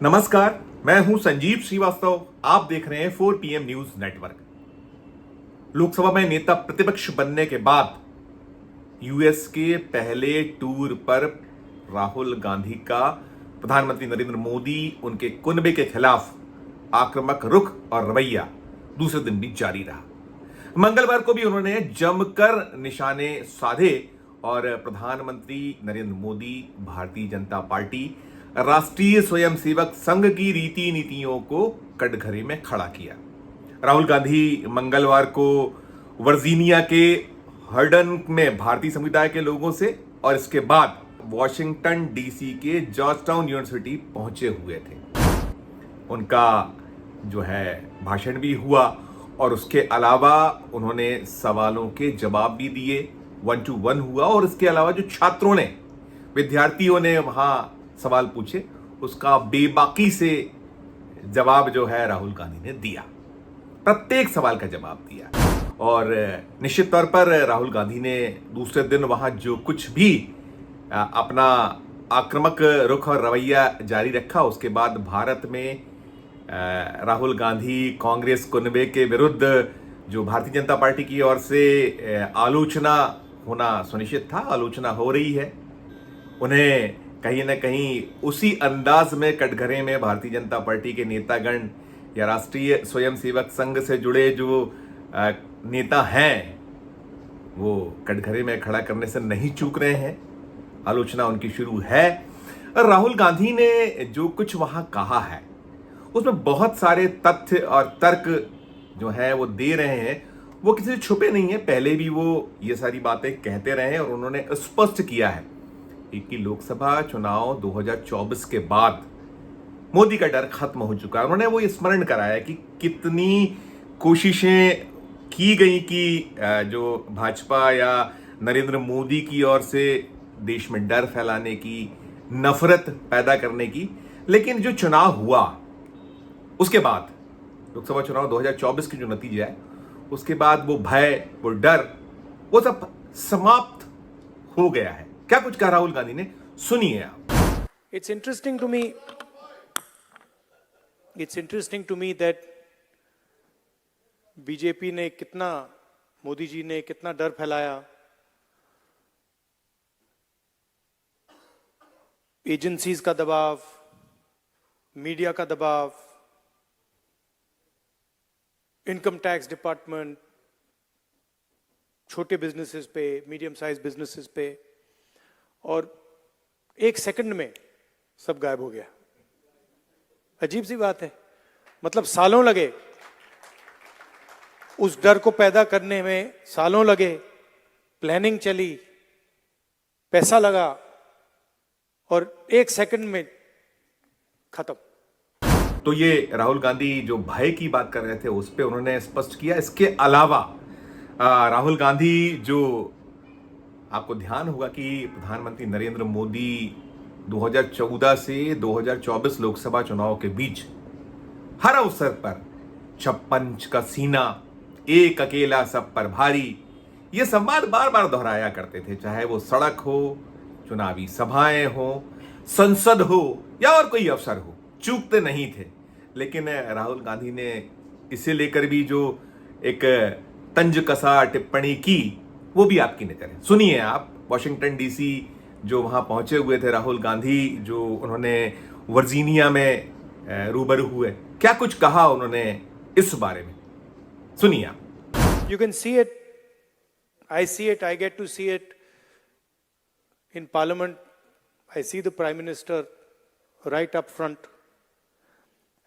नमस्कार, मैं हूं संजीव श्रीवास्तव। आप देख रहे हैं 4 PM न्यूज नेटवर्क। लोकसभा में नेता प्रतिपक्ष बनने के बाद यूएस के पहले टूर पर राहुल गांधी का प्रधानमंत्री नरेंद्र मोदी उनके कुनबे के खिलाफ आक्रामक रुख और रवैया दूसरे दिन भी जारी रहा। मंगलवार को भी उन्होंने जमकर निशाने साधे और प्रधानमंत्री नरेंद्र मोदी, भारतीय जनता पार्टी, राष्ट्रीय स्वयंसेवक संघ की रीति नीतियों को कटघरे में खड़ा किया। राहुल गांधी मंगलवार को वर्जीनिया के हर्डन में भारतीय समुदाय के लोगों से और इसके बाद वॉशिंगटन डीसी के जॉर्जटाउन यूनिवर्सिटी पहुंचे हुए थे। उनका जो है भाषण भी हुआ और उसके अलावा उन्होंने सवालों के जवाब भी दिए, 1 to 1 हुआ। और इसके अलावा जो छात्रों ने, विद्यार्थियों ने वहां सवाल पूछे, उसका बेबाकी से जवाब जो है राहुल गांधी ने दिया, प्रत्येक सवाल का जवाब दिया। और निश्चित तौर पर राहुल गांधी ने दूसरे दिन वहां जो कुछ भी अपना आक्रामक रुख और रवैया जारी रखा, उसके बाद भारत में राहुल गांधी कांग्रेस कुनबे के विरुद्ध जो भारतीय जनता पार्टी की ओर से आलोचना होना सुनिश्चित था, आलोचना हो रही है। उन्हें कहीं ना कहीं उसी अंदाज में कटघरे में भारतीय जनता पार्टी के नेतागण या राष्ट्रीय स्वयंसेवक संघ से जुड़े जो नेता हैं, वो कटघरे में खड़ा करने से नहीं चूक रहे हैं। आलोचना उनकी शुरू है। और राहुल गांधी ने जो कुछ वहां कहा है, उसमें बहुत सारे तथ्य और तर्क जो है वो दे रहे हैं, वो किसी से छुपे नहीं है। पहले भी वो ये सारी बातें कहते रहे हैं और उन्होंने स्पष्ट किया है कि लोकसभा चुनाव 2024 के बाद मोदी का डर खत्म हो चुका है। उन्होंने वो स्मरण कराया कि कितनी कोशिशें की गई कि जो भाजपा या नरेंद्र मोदी की ओर से देश में डर फैलाने की, नफरत पैदा करने की, लेकिन जो चुनाव हुआ उसके बाद, लोकसभा चुनाव 2024 के जो नतीजा है, उसके बाद वो भय, वो डर, वो सब समाप्त हो गया है। क्या कुछ कहा राहुल गांधी ने, सुनिए आप। It's interesting to me that BJP ने कितना, मोदी जी ने कितना डर फैलाया। एजेंसीज का दबाव, मीडिया का दबाव, इनकम टैक्स डिपार्टमेंट, छोटे बिजनेसेस पे, मीडियम साइज बिजनेसेस पे, और एक सेकंड में सब गायब हो गया। अजीब सी बात है, मतलब सालों लगे उस डर को पैदा करने में, सालों लगे, प्लानिंग चली, पैसा लगा, और एक सेकंड में खत्म। तो ये राहुल गांधी जो भय की बात कर रहे थे उस पे उन्होंने स्पष्ट किया। इसके अलावा राहुल गांधी, जो आपको ध्यान होगा कि प्रधानमंत्री नरेंद्र मोदी 2014 से 2024 लोकसभा चुनाव के बीच हर अवसर पर 56 का सीना, एक अकेला सब पर भारी, ये संवाद बार बार दोहराया करते थे। चाहे वो सड़क हो, चुनावी सभाएं हो, संसद हो या और कोई अवसर हो, चूकते नहीं थे। लेकिन राहुल गांधी ने इसे लेकर भी जो एक तंज कसा टिप्पणी की, वो भी आपकी नजर है। सुनिए आप। वॉशिंगटन डीसी जो वहां पहुंचे हुए थे राहुल गांधी, जो उन्होंने वर्जीनिया में रूबरू हुए, क्या कुछ कहा उन्होंने इस बारे में, सुनिए आप। You can see it, I see it, I get to see it in Parliament. I see the Prime Minister right up front,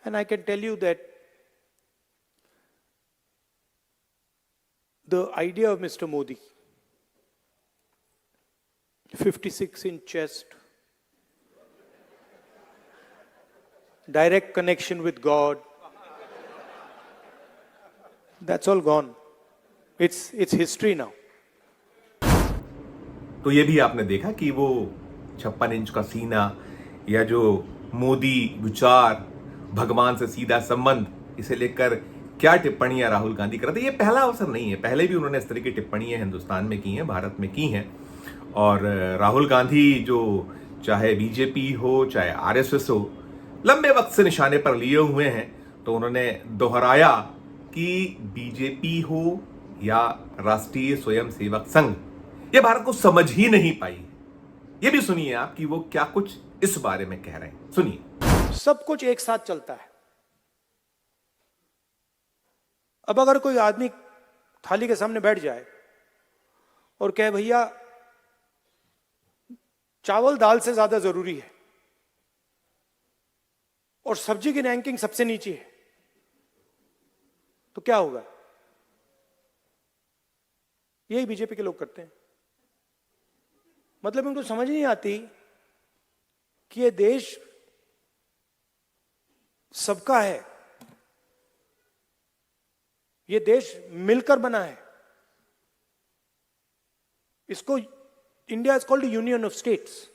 and I can tell you that the idea of Mr. Modi, 56-inch chest, direct connection with God, that's all gone. It's history now. तो ये भी आपने देखा कि वो 56 inch का सीना या जो मोदी विचार, भगवान से सीधा संबंध, इसे लेकर क्या टिप्पणियां राहुल गांधी कर रहे थे। ये पहला अवसर नहीं है, पहले भी उन्होंने इस तरह की टिप्पणियां हिंदुस्तान में की हैं, भारत में की हैं। और राहुल गांधी जो चाहे बीजेपी हो चाहे आरएसएस हो, लंबे वक्त से निशाने पर लिए हुए हैं, तो उन्होंने दोहराया कि बीजेपी हो या राष्ट्रीय स्वयंसेवक संघ, यह भारत को समझ ही नहीं पाई। यह भी सुनिए आप कि वो क्या कुछ इस बारे में कह रहे हैं। सुनिए। सब कुछ एक साथ चलता है। अब अगर कोई आदमी थाली के सामने बैठ जाए और कहे भैया चावल दाल से ज्यादा जरूरी है और सब्जी की रैंकिंग सबसे नीचे है, तो क्या होगा? यही बीजेपी के लोग करते हैं। मतलब इनको समझ नहीं आती कि ये देश सबका है, ये देश मिलकर बना है। इसको India is called union of states.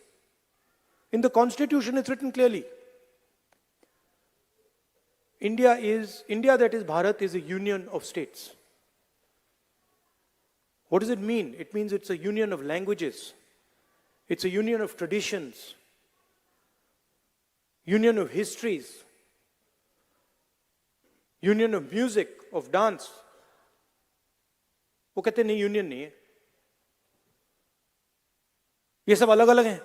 In the constitution is written clearly, India that is Bharat is a union of states. What does it mean? It means it's a union of languages. It's a union of traditions, union of histories, union of music, of dance. वो कहते नहीं, union नहीं है, ये सब अलग अलग हैं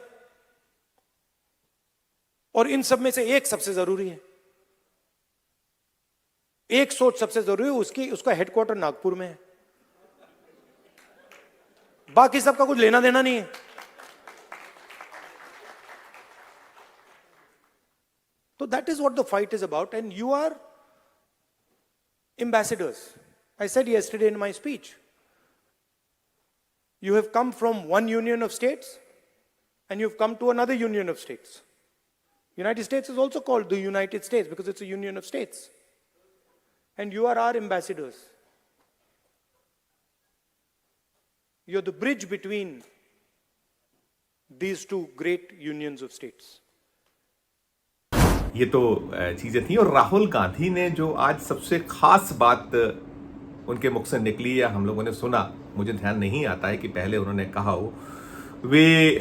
और इन सब में से एक सबसे जरूरी है। एक सोच सबसे जरूरी है, उसका हेडक्वार्टर नागपुर में है, बाकी सबका कुछ लेना देना नहीं है। So that is what the fight is about, and you are ambassadors. I said yesterday in my speech, you have come from one union of states and you've come to another union of states. United States is also called the United States because it's a union of states. And you are our ambassadors. You're the bridge between these two great unions of states. ये तो चीजें थी। और राहुल गांधी ने जो आज सबसे खास बात उनके मुख से निकली या हम लोगों ने सुना, मुझे ध्यान नहीं आता है कि पहले उन्होंने कहा हो, वे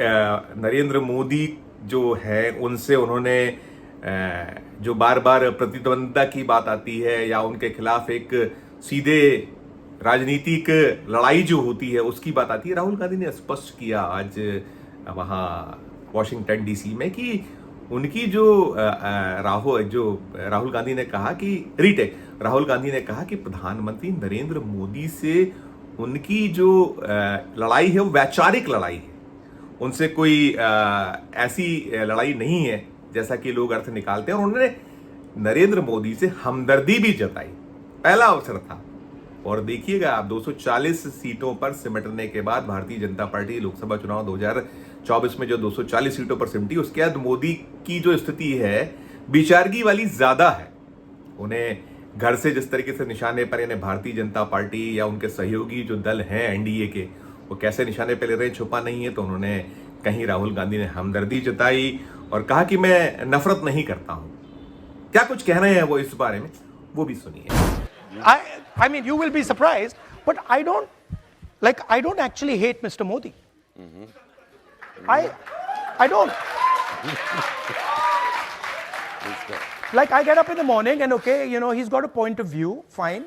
नरेंद्र मोदी जो है उनसे उन्होंने जो बार बार प्रतिद्वंद्विता की बात आती है या उनके खिलाफ एक सीधे राजनीतिक लड़ाई जो होती है उसकी बात आती है, राहुल गांधी ने स्पष्ट किया आज वहाँ वॉशिंगटन डीसी में कि उनकी जो राहुल गांधी ने कहा कि राहुल गांधी ने कहा कि प्रधानमंत्री नरेंद्र मोदी से उनकी जो लड़ाई है वो वैचारिक लड़ाई है, उनसे कोई ऐसी लड़ाई नहीं है जैसा कि लोग अर्थ निकालते हैं। और उन्होंने नरेंद्र मोदी से हमदर्दी भी जताई, पहला अवसर था। और देखिएगा आप, 240 सीटों पर सिमटने के बाद भारतीय जनता पार्टी लोकसभा चुनाव 2024 में जो 240 सीटों पर सिमटी, उसके बाद मोदी की जो स्थिति है विचारगी वाली ज्यादा है। उन्हें घर से जिस तरीके से निशाने पर, यानी भारतीय जनता पार्टी या उनके सहयोगी जो दल हैं एनडीए के, वो कैसे निशाने पर ले रहे हैं छुपा नहीं है। तो उन्होंने कहीं राहुल गांधी ने हमदर्दी जताई और कहा कि मैं नफरत नहीं करता हूं। क्या कुछ कह रहे हैं वो इस बारे में, वो भी सुनिए। I mean, you will be surprised, but I don't actually hate Mr. Modi. I don't. Like, I get up in the morning and okay, you know, he's got a point of view, fine.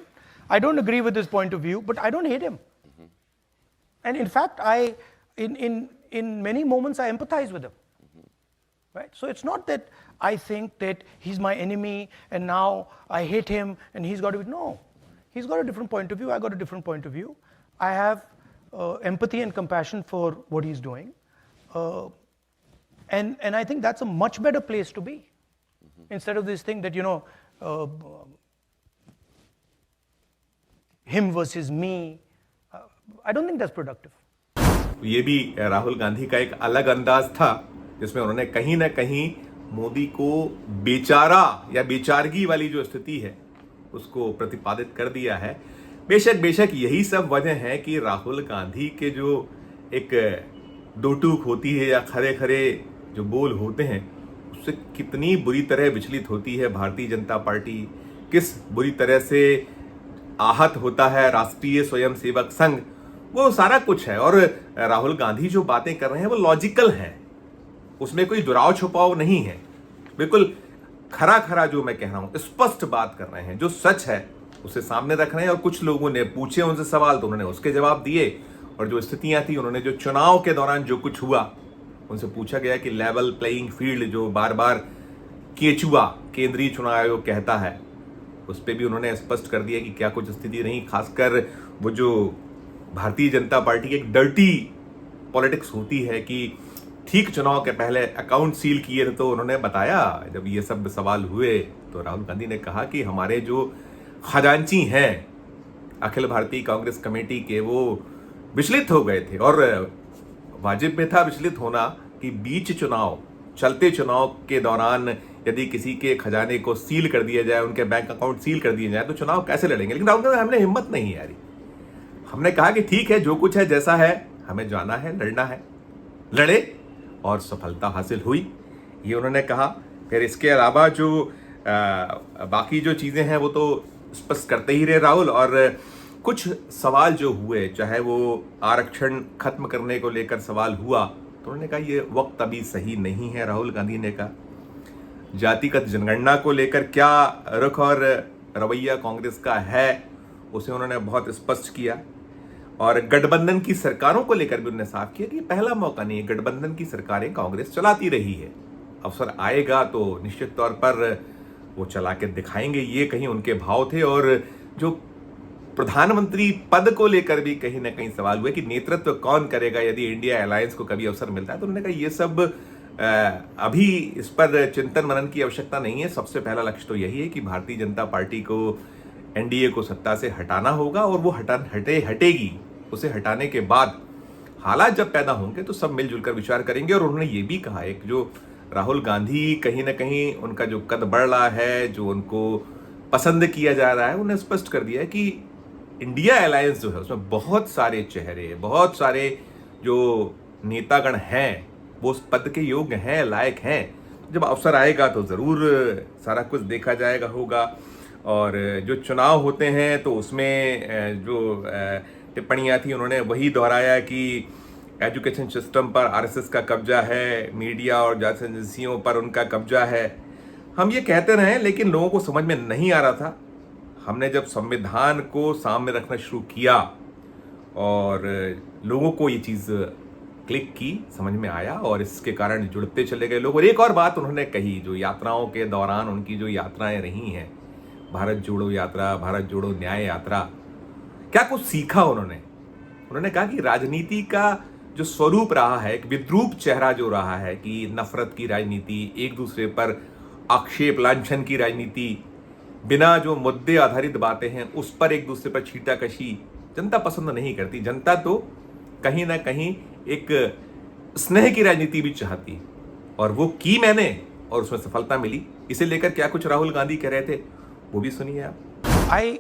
I don't agree with his point of view, but I don't hate him. And in fact, in many moments, I empathize with him. Right? So it's not that I think that he's my enemy and now I hate him and he's got to be, no. He's got a different point of view, I got a different point of view. I have empathy and compassion for what he's doing. And I think that's a much better place to be. Instead of this thing that, you know, him versus me, I don't think that's productive. ये भी राहुल गांधी का एक अलग अंदाज था जिसमें उन्होंने कहीं ना कहीं मोदी को बेचारा या बेचारगी वाली जो स्थिति है उसको प्रतिपादित कर दिया है। बेशक यही सब वजह है कि राहुल गांधी के जो एक दो टूक होती है या खरे खरे जो बोल होते हैं उससे कितनी बुरी तरह विचलित होती है भारतीय जनता पार्टी, किस बुरी तरह से आहत होता है राष्ट्रीय स्वयंसेवक संघ, वो सारा कुछ है। और राहुल गांधी जो बातें कर रहे हैं वो लॉजिकल हैं, उसमें कोई दुराव छुपाव नहीं है। बिल्कुल खरा खरा जो मैं कह रहा हूं, स्पष्ट बात कर रहे हैं, जो सच है उसे सामने रख रहे हैं। और कुछ लोगों ने पूछे उनसे सवाल तो उन्होंने उसके जवाब दिए, और जो स्थितियां थी उन्होंने जो चुनाव के दौरान जो कुछ हुआ उनसे पूछा गया कि लेवल प्लेइंग फील्ड जो बार बार केचुआ केंद्रीय चुनाव आयोग कहता है, उस पर भी उन्होंने स्पष्ट कर दिया कि क्या कुछ स्थिति रही। खासकर वो जो भारतीय जनता पार्टी की एक डर्टी पॉलिटिक्स होती है कि ठीक चुनाव के पहले अकाउंट सील किए थे, तो उन्होंने बताया जब ये सब सवाल हुए तो राहुल गांधी ने कहा कि हमारे जो खजांची हैं अखिल भारतीय कांग्रेस कमेटी के, वो विचलित हो गए थे। और वाजिब में था विचलित होना कि बीच चुनाव, चलते चुनाव के दौरान यदि किसी के खजाने को सील कर दिया जाए, उनके बैंक अकाउंट सील कर दिए जाए, तो चुनाव कैसे लड़ेंगे। लेकिन राहुल गांधी, हमने हिम्मत नहीं हारी। हमने कहा कि ठीक है, जो कुछ है जैसा है, हमें जाना है, लड़ना है, लड़े, और सफलता हासिल हुई, ये उन्होंने कहा। फिर इसके अलावा जो बाकी जो चीज़ें हैं वो तो स्पष्ट करते ही रहे राहुल। और कुछ सवाल जो हुए, चाहे वो आरक्षण खत्म करने को लेकर सवाल हुआ, तो उन्होंने कहा ये वक्त अभी सही नहीं है। राहुल गांधी ने कहा जातिगत जनगणना को लेकर क्या रुख और रवैया कांग्रेस का है, उसे उन्होंने बहुत स्पष्ट किया। और गठबंधन की सरकारों को लेकर भी उन्होंने साफ किया कि पहला मौका नहीं है, गठबंधन की सरकारें कांग्रेस चलाती रही है, अवसर आएगा तो निश्चित तौर पर वो चला के दिखाएंगे, ये कहीं उनके भाव थे। और जो प्रधानमंत्री पद को लेकर भी कहीं ना कहीं सवाल हुए कि नेतृत्व कौन करेगा यदि इंडिया अलायंस को कभी अवसर मिलता है, तो उन्होंने कहा ये सब अभी इस पर चिंतन मनन की आवश्यकता नहीं है। सबसे पहला लक्ष्य तो यही है कि भारतीय जनता पार्टी को, एनडीए को सत्ता से हटाना होगा, और वो हटेगी। उसे हटाने के बाद हालात जब पैदा होंगे तो सब मिलजुल कर विचार करेंगे। और उन्होंने ये भी कहा, एक जो राहुल गांधी कहीं ना कहीं उनका जो कद बढ़ रहा है, जो उनको पसंद किया जा रहा है, उन्हें स्पष्ट कर दिया है कि इंडिया अलायंस जो है उसमें बहुत सारे चेहरे, बहुत सारे जो नेतागण हैं वो उस पद के योग्य हैं, लायक हैं। जब अवसर आएगा तो ज़रूर सारा कुछ देखा जाएगा होगा। और जो चुनाव होते हैं तो उसमें जो टिप्पणियाँ थी उन्होंने वही दोहराया कि एजुकेशन सिस्टम पर आरएसएस का कब्जा है, मीडिया और जांच एजेंसियों पर उनका कब्जा है। हम ये कहते रहे, लेकिन लोगों को समझ में नहीं आ रहा था। हमने जब संविधान को सामने रखना शुरू किया और लोगों को ये चीज़ क्लिक की, समझ में आया, और इसके कारण जुड़ते चले गए लोग। और एक और बात उन्होंने कही, जो यात्राओं के दौरान उनकी जो यात्राएं रही हैं, भारत जोड़ो यात्रा, भारत जोड़ो न्याय यात्रा, क्या कुछ सीखा उन्होंने कहा कि राजनीति का जो स्वरूप रहा है, एक विद्रूप चेहरा जो रहा है कि नफरत की राजनीति, एक दूसरे पर आक्षेप लांछन की राजनीति, बिना जो मुद्दे आधारित बातें हैं उस पर एक दूसरे पर छींटाकशी जनता पसंद नहीं करती। जनता तो कहीं ना कहीं एक स्नेह की राजनीति भी चाहती है, और वो की मैंने, और उसमें सफलता मिली। इसे लेकर क्या कुछ राहुल गांधी कह रहे थे, वो भी सुनिए आप। I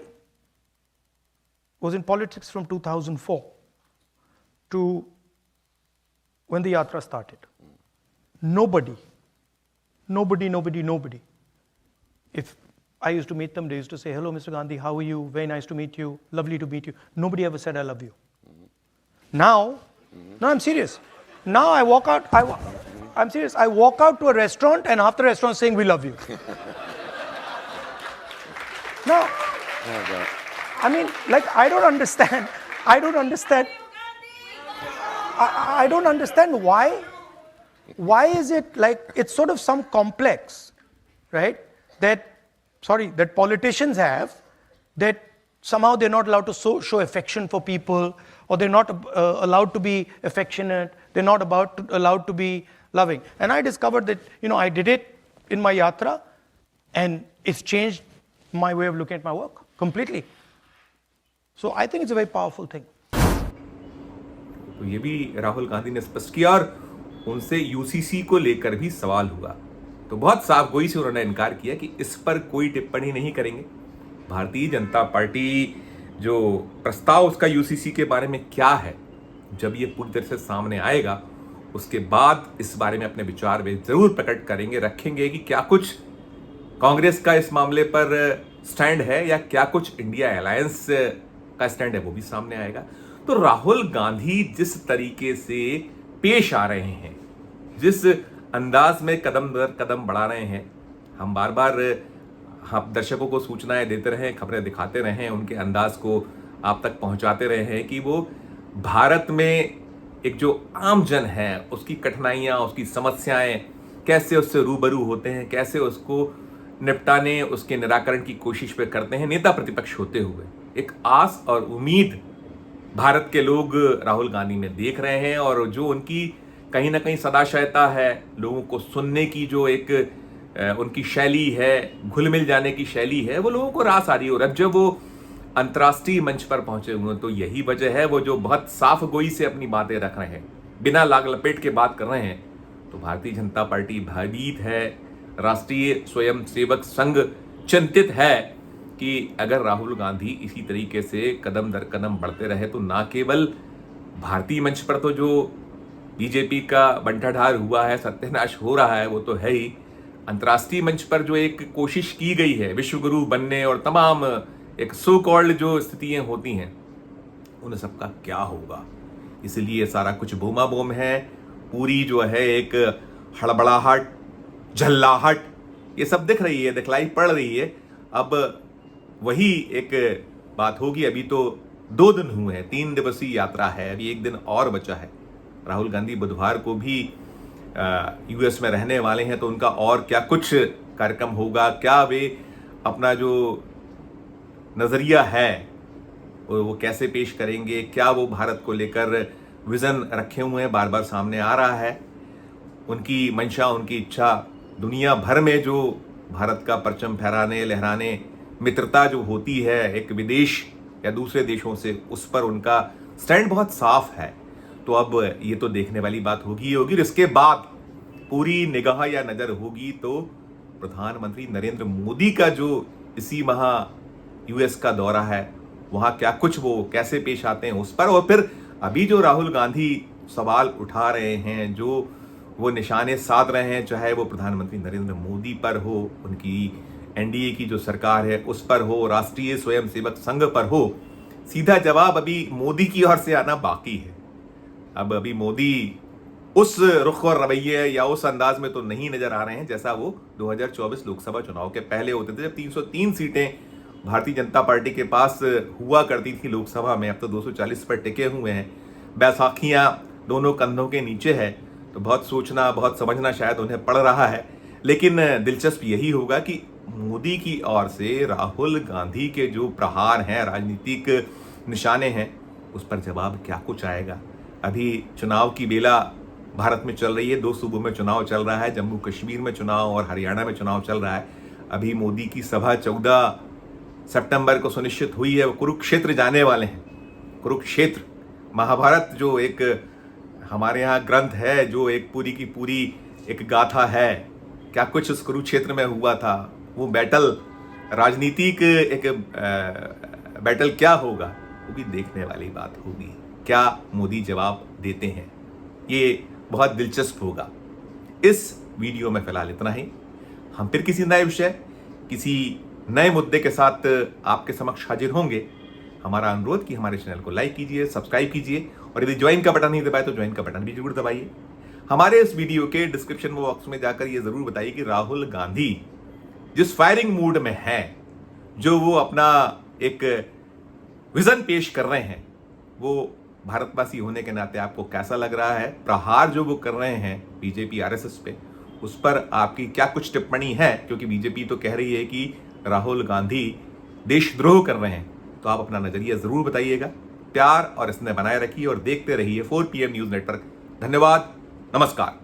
was in politics from 2004 to when the yatra started. Nobody. If I used to meet them, they used to say, "Hello, Mr. Gandhi, how are you? Very nice to meet you. Lovely to meet you." Nobody ever said, "I love you." Now, no, I'm serious. Now I walk out, I'm serious. I walk out to a restaurant and after restaurant saying, "We love you." Now, I mean, like, I don't understand why is it like, it's sort of some complex, right? That politicians have, that somehow they're not allowed to show affection for people, or they're not allowed to be affectionate, they're not allowed to be loving. And I discovered that, I did it in my yatra, and it's changed my way of looking at my work completely. So I think it's a very powerful thing. तो ये भी राहुल गांधी ने स्पष्ट किया, और उनसे UCC को लेकर भी सवाल हुआ तो बहुत साफ गोई से उन्होंने इनकार किया कि इस पर कोई टिप्पणी नहीं करेंगे। भारतीय जनता पार्टी जो प्रस्ताव उसका यूसीसी के बारे में क्या है, जब ये पूरी तरह से सामने आएगा उसके बाद इस बारे में अपने विचार वे जरूर प्रकट करेंगे, रखेंगे कि क्या कुछ कांग्रेस का इस मामले पर स्टैंड है या क्या कुछ इंडिया अलायंस का स्टैंड है, वो भी सामने आएगा। तो राहुल गांधी जिस तरीके से पेश आ रहे हैं, जिस अंदाज में कदम दर कदम बढ़ा रहे हैं, हम बार बार हम दर्शकों को सूचनाएं देते रहे, खबरें दिखाते रहे, उनके अंदाज को आप तक पहुंचाते रहे हैं कि वो भारत में एक जो आम जन है उसकी कठिनाइयां, उसकी समस्याएं कैसे उससे रूबरू होते हैं, कैसे उसको निपटाने, उसके निराकरण की कोशिश पे करते हैं नेता प्रतिपक्ष होते हुए। एक आस और उम्मीद भारत के लोग राहुल गांधी में देख रहे हैं, और जो उनकी कहीं ना कहीं सदाशयता है, लोगों को सुनने की जो एक उनकी शैली है, घुल मिल जाने की शैली है, वो लोगों को रास आ रही है। और अब जब वो अंतर्राष्ट्रीय मंच पर पहुंचे हुए हैं तो यही वजह है, वो जो बहुत साफ गोई से अपनी बातें रख रहे हैं, बिना लाग लपेट के बात कर रहे हैं, तो भारतीय जनता पार्टी भयभीत है, राष्ट्रीय स्वयंसेवक संघ चिंतित है कि अगर राहुल गांधी इसी तरीके से कदम दर कदम बढ़ते रहे तो ना केवल भारतीय मंच पर तो जो बीजेपी का बंटाढार हुआ है, सत्यानाश हो रहा है, वो तो है ही, अंतर्राष्ट्रीय मंच पर जो एक कोशिश की गई है विश्वगुरु बनने और तमाम एक सो कॉल्ड जो स्थितियां होती हैं, उन सबका क्या होगा। इसलिए सारा कुछ बोमा बोम है, पूरी जो है एक हड़बड़ाहट, झल्लाहट, ये सब दिख रही है, दिखलाई पड़ रही है। अब वही एक बात होगी। अभी तो 2 दिन हुए हैं, 3 दिवसीय यात्रा है, अभी 1 दिन और बचा है। राहुल गांधी बुधवार को भी यूएस में रहने वाले हैं, तो उनका और क्या कुछ कार्यक्रम होगा, क्या वे अपना जो नजरिया है वो कैसे पेश करेंगे, क्या वो भारत को लेकर विजन रखे हुए हैं, बार बार सामने आ रहा है। उनकी मंशा, उनकी इच्छा दुनिया भर में जो भारत का परचम फहराने, लहराने, मित्रता जो होती है एक विदेश या दूसरे देशों से, उस पर उनका स्टैंड बहुत साफ है। तो अब ये तो देखने वाली बात होगी ही होगी। इसके बाद पूरी निगाह या नजर होगी तो प्रधानमंत्री नरेंद्र मोदी का जो इसी माह यूएस का दौरा है, वहां क्या कुछ वो कैसे पेश आते हैं उस पर, और फिर अभी जो राहुल गांधी सवाल उठा रहे हैं, जो वो निशाने साध रहे हैं, चाहे वो प्रधानमंत्री नरेंद्र मोदी पर हो, उनकी एनडीए की जो सरकार है उस पर हो, राष्ट्रीय स्वयंसेवक संघ पर हो, सीधा जवाब अभी मोदी की ओर से आना बाकी है। अब अभी मोदी उस रुख और रवैये या उस अंदाज में तो नहीं नजर आ रहे हैं जैसा वो 2024 लोकसभा चुनाव के पहले होते थे, जब 303 सीटें भारतीय जनता पार्टी के पास हुआ करती थी लोकसभा में। अब तो 240 पर टिके हुए हैं। बैसाखियां दोनों कंधों के नीचे है, तो बहुत सोचना, बहुत समझना शायद उन्हें पड़ रहा है। लेकिन दिलचस्प यही होगा कि मोदी की ओर से राहुल गांधी के जो प्रहार हैं, राजनीतिक निशाने हैं, उस पर जवाब क्या कुछ आएगा। अभी चुनाव की बेला भारत में चल रही है, 2 सूबों में चुनाव चल रहा है, जम्मू कश्मीर में चुनाव और हरियाणा में चुनाव चल रहा है। अभी मोदी की सभा 14 सितंबर को सुनिश्चित हुई है, वो कुरुक्षेत्र जाने वाले हैं। कुरुक्षेत्र, महाभारत जो एक हमारे यहाँ ग्रंथ है, जो एक पूरी की पूरी एक गाथा है, क्या कुछ उस कुरुक्षेत्र में हुआ था, वो बैटल, राजनीतिक एक बैटल क्या होगा, वो भी देखने वाली बात होगी। क्या मोदी जवाब देते हैं, ये बहुत दिलचस्प होगा। इस वीडियो में फिलहाल इतना ही। हम फिर किसी नए विषय, किसी नए मुद्दे के साथ आपके समक्ष हाजिर होंगे। हमारा अनुरोध कि हमारे चैनल को लाइक कीजिए, सब्सक्राइब कीजिए, और यदि ज्वाइन का बटन नहीं दबाए तो ज्वाइन का बटन भी जरूर दबाइए। हमारे इस वीडियो के डिस्क्रिप्शन बॉक्स में जाकर ये जरूर बताइए कि राहुल गांधी जिस फायरिंग मूड में है, जो वो अपना एक विजन पेश कर रहे हैं, वो भारतवासी होने के नाते आपको कैसा लग रहा है। प्रहार जो वो कर रहे हैं बीजेपी आरएसएस पे, उस पर आपकी क्या कुछ टिप्पणी है, क्योंकि बीजेपी तो कह रही है कि राहुल गांधी देशद्रोह कर रहे हैं। तो आप अपना नजरिया जरूर बताइएगा। प्यार और स्नेह बनाए रखिए और देखते रहिए 4 PM न्यूज नेटवर्क। धन्यवाद, नमस्कार।